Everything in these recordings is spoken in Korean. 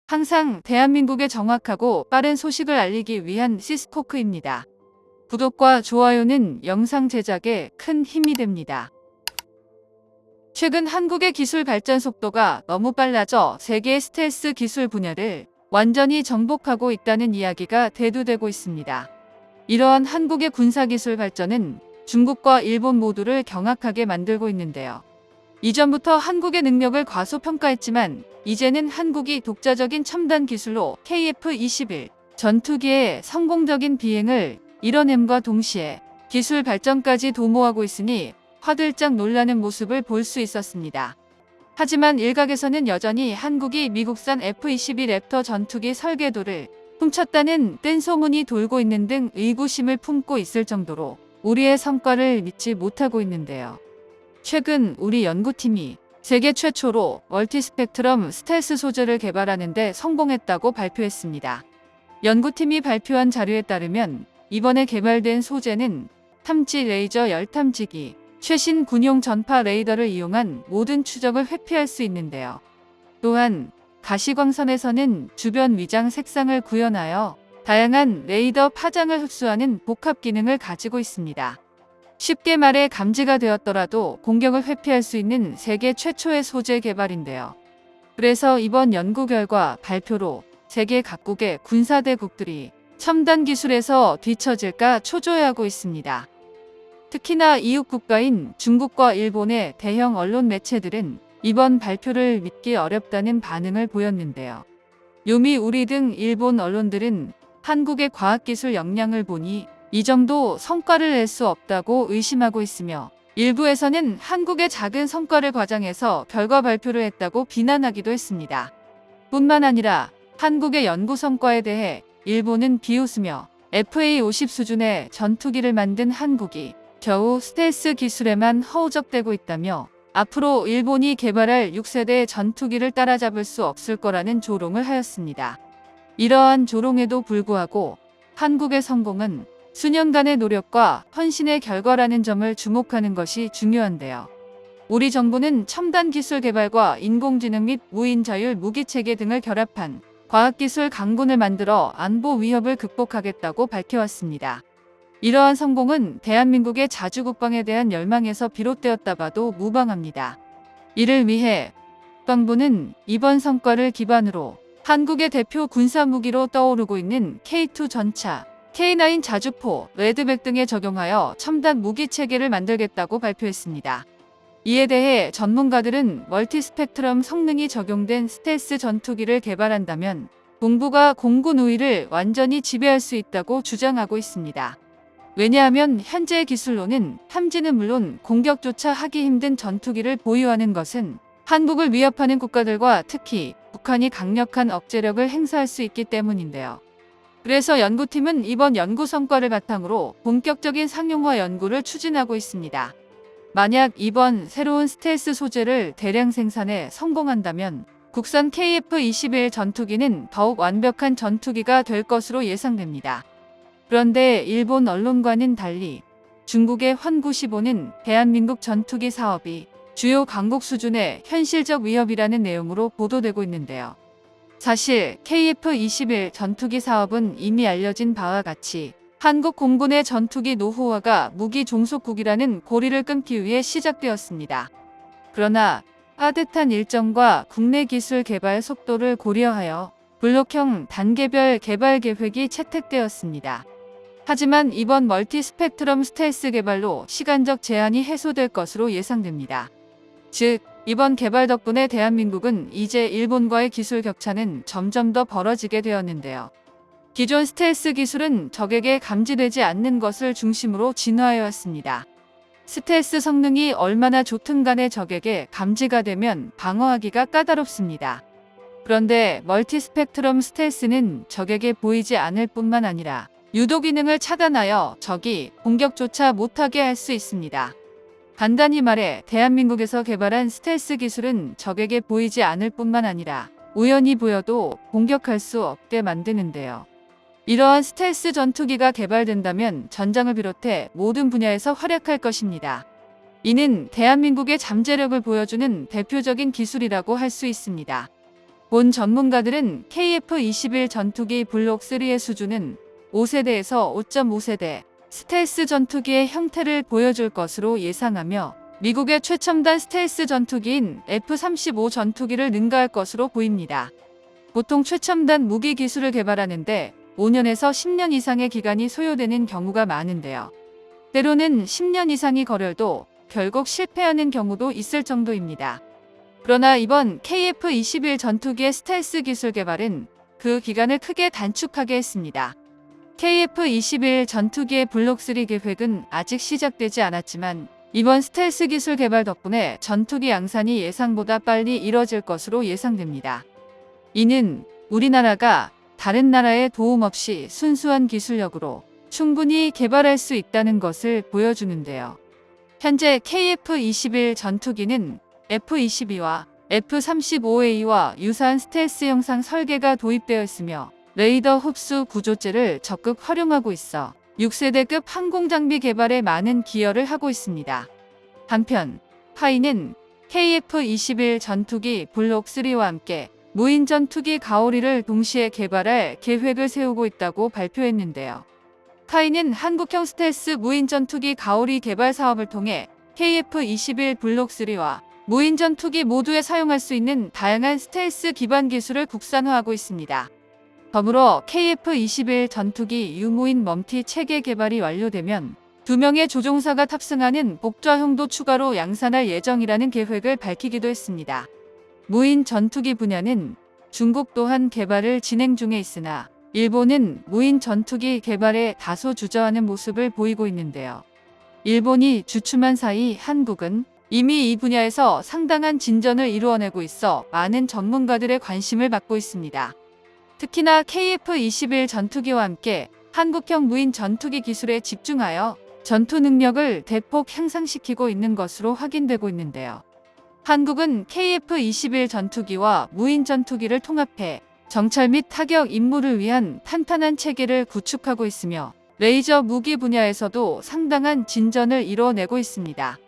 항상 대한민국에 정확하고 빠른 소식을 알리기 위한 시스코크입니다. 구독과 좋아요는 영상 제작에 큰 힘이 됩니다. 최근 한국의 기술 발전 속도가 너무 빨라져 세계의 스텔스 기술 분야를 완전히 정복하고 있다는 이야기가 대두되고 있습니다. 이러한 한국의 군사기술 발전은 중국과 일본 모두를 경악하게 만들고 있는데요. 이전부터 한국의 능력을 과소평가했지만 이제는 한국이 독자적인 첨단 기술로 KF-21 전투기의 성공적인 비행을 이뤄냄과 동시에 기술 발전까지 도모하고 있으니 화들짝 놀라는 모습을 볼 수 있었습니다. 하지만 일각에서는 여전히 한국이 미국산 F-22 랩터 전투기 설계도를 훔쳤다는 뜬소문이 돌고 있는 등 의구심을 품고 있을 정도로 우리의 성과를 믿지 못하고 있는데요. 최근 우리 연구팀이 세계 최초로 멀티스펙트럼 스텔스 소재를 개발하는 데 성공했다고 발표했습니다. 연구팀이 발표한 자료에 따르면 이번에 개발된 소재는 탐지 레이저 열탐지기, 최신 군용 전파 레이더를 이용한 모든 추적을 회피할 수 있는데요. 또한 가시광선에서는 주변 위장 색상을 구현하여 다양한 레이더 파장을 흡수하는 복합 기능을 가지고 있습니다. 쉽게 말해 감지가 되었더라도 공격을 회피할 수 있는 세계 최초의 소재 개발인데요. 그래서 이번 연구 결과 발표로 세계 각국의 군사대국들이 첨단 기술에서 뒤처질까 초조해하고 있습니다. 특히나 이웃 국가인 중국과 일본의 대형 언론 매체들은 이번 발표를 믿기 어렵다는 반응을 보였는데요. 요미 우리 등 일본 언론들은 한국의 과학기술 역량을 보니 이 정도 성과를 낼 수 없다고 의심하고 있으며 일부에서는 한국의 작은 성과를 과장해서 결과 발표를 했다고 비난하기도 했습니다. 뿐만 아니라 한국의 연구 성과에 대해 일본은 비웃으며 FA-50 수준의 전투기를 만든 한국이 겨우 스텔스 기술에만 허우적대고 있다며 앞으로 일본이 개발할 6세대 전투기를 따라잡을 수 없을 거라는 조롱을 하였습니다. 이러한 조롱에도 불구하고 한국의 성공은 수년간의 노력과 헌신의 결과라는 점을 주목하는 것이 중요한데요. 우리 정부는 첨단 기술 개발과 인공지능 및 무인 자율 무기체계 등을 결합한 과학기술 강군을 만들어 안보 위협을 극복하겠다고 밝혀왔습니다. 이러한 성공은 대한민국의 자주국방에 대한 열망에서 비롯되었다 봐도 무방합니다. 이를 위해 국방부는 이번 성과를 기반으로 한국의 대표 군사무기로 떠오르고 있는 K2 전차, K9 자주포, 레드백 등에 적용하여 첨단 무기체계를 만들겠다고 발표했습니다. 이에 대해 전문가들은 멀티스펙트럼 성능이 적용된 스텔스 전투기를 개발한다면 동부가 공군 우위를 완전히 지배할 수 있다고 주장하고 있습니다. 왜냐하면 현재의 기술로는 탐지는 물론 공격조차 하기 힘든 전투기를 보유하는 것은 한국을 위협하는 국가들과 특히 북한이 강력한 억제력을 행사할 수 있기 때문인데요. 그래서 연구팀은 이번 연구 성과를 바탕으로 본격적인 상용화 연구를 추진하고 있습니다. 만약 이번 새로운 스텔스 소재를 대량 생산에 성공한다면 국산 KF-21 전투기는 더욱 완벽한 전투기가 될 것으로 예상됩니다. 그런데 일본 언론과는 달리 중국의 환구15는 대한민국 전투기 사업이 주요 강국 수준의 현실적 위협이라는 내용으로 보도되고 있는데요. 사실 KF-21 전투기 사업은 이미 알려진 바와 같이 한국 공군의 전투기 노후화가 무기 종속국이라는 고리를 끊기 위해 시작되었습니다. 그러나 빠듯한 일정과 국내 기술 개발 속도를 고려하여 블록형 단계별 개발 계획이 채택되었습니다. 하지만 이번 멀티스펙트럼 스텔스 개발로 시간적 제한이 해소될 것으로 예상됩니다. 즉, 이번 개발 덕분에 대한민국은 이제 일본과의 기술 격차는 점점 더 벌어지게 되었는데요. 기존 스텔스 기술은 적에게 감지되지 않는 것을 중심으로 진화해 왔습니다. 스텔스 성능이 얼마나 좋든 간에 적에게 감지가 되면 방어하기가 까다롭습니다. 그런데 멀티스펙트럼 스텔스는 적에게 보이지 않을 뿐만 아니라 유도 기능을 차단하여 적이 공격조차 못하게 할 수 있습니다. 간단히 말해 대한민국에서 개발한 스텔스 기술은 적에게 보이지 않을 뿐만 아니라 우연히 보여도 공격할 수 없게 만드는데요. 이러한 스텔스 전투기가 개발된다면 전장을 비롯해 모든 분야에서 활약할 것입니다. 이는 대한민국의 잠재력을 보여주는 대표적인 기술이라고 할 수 있습니다. 본 전문가들은 KF-21 전투기 블록 3의 수준은 5세대에서 5.5세대 스텔스 전투기의 형태를 보여줄 것으로 예상하며 미국의 최첨단 스텔스 전투기인 F-35 전투기를 능가할 것으로 보입니다. 보통 최첨단 무기 기술을 개발하는데 5년에서 10년 이상의 기간이 소요되는 경우가 많은데요. 때로는 10년 이상이 걸려도 결국 실패하는 경우도 있을 정도입니다. 그러나 이번 KF-21 전투기의 스텔스 기술 개발은 그 기간을 크게 단축하게 했습니다. KF-21 전투기의 블록 3 계획은 아직 시작되지 않았지만 이번 스텔스 기술 개발 덕분에 전투기 양산이 예상보다 빨리 이뤄질 것으로 예상됩니다. 이는 우리나라가 다른 나라의 도움 없이 순수한 기술력으로 충분히 개발할 수 있다는 것을 보여주는데요. 현재 KF-21 전투기는 F-22와 F-35A와 유사한 스텔스 형상 설계가 도입되어 있으며 레이더 흡수 구조체를 적극 활용하고 있어 6세대급 항공장비 개발에 많은 기여를 하고 있습니다. 한편 카이는 KF-21 전투기 블록 3와 함께 무인 전투기 가오리를 동시에 개발할 계획을 세우고 있다고 발표했는데요. 카이는 한국형 스텔스 무인 전투기 가오리 개발 사업을 통해 KF-21 블록 3와 무인 전투기 모두에 사용할 수 있는 다양한 스텔스 기반 기술을 국산화하고 있습니다. 더불어 KF-21 전투기 유무인 멈티 체계 개발이 완료되면 2명의 조종사가 탑승하는 복좌형도 추가로 양산할 예정이라는 계획을 밝히기도 했습니다. 무인 전투기 분야는 중국 또한 개발을 진행 중에 있으나 일본은 무인 전투기 개발에 다소 주저하는 모습을 보이고 있는데요. 일본이 주춤한 사이 한국은 이미 이 분야에서 상당한 진전을 이루어내고 있어 많은 전문가들의 관심을 받고 있습니다. 특히나 KF-21 전투기와 함께 한국형 무인 전투기 기술에 집중하여 전투 능력을 대폭 향상시키고 있는 것으로 확인되고 있는데요. 한국은 KF-21 전투기와 무인 전투기를 통합해 정찰 및 타격 임무를 위한 탄탄한 체계를 구축하고 있으며 레이저 무기 분야에서도 상당한 진전을 이뤄내고 있습니다.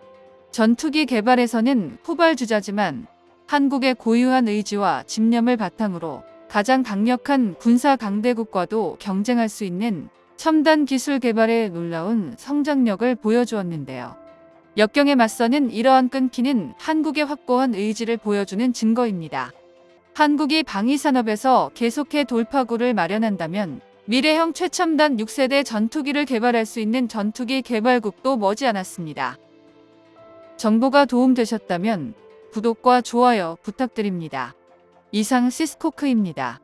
전투기 개발에서는 후발주자지만 한국의 고유한 의지와 집념을 바탕으로 가장 강력한 군사 강대국과도 경쟁할 수 있는 첨단 기술 개발에 놀라운 성장력을 보여주었는데요. 역경에 맞서는 이러한 끈기는 한국의 확고한 의지를 보여주는 증거입니다. 한국이 방위산업에서 계속해 돌파구를 마련한다면 미래형 최첨단 6세대 전투기를 개발할 수 있는 전투기 개발국도 머지않았습니다. 정보가 도움되셨다면 구독과 좋아요 부탁드립니다. 이상 시스코크입니다.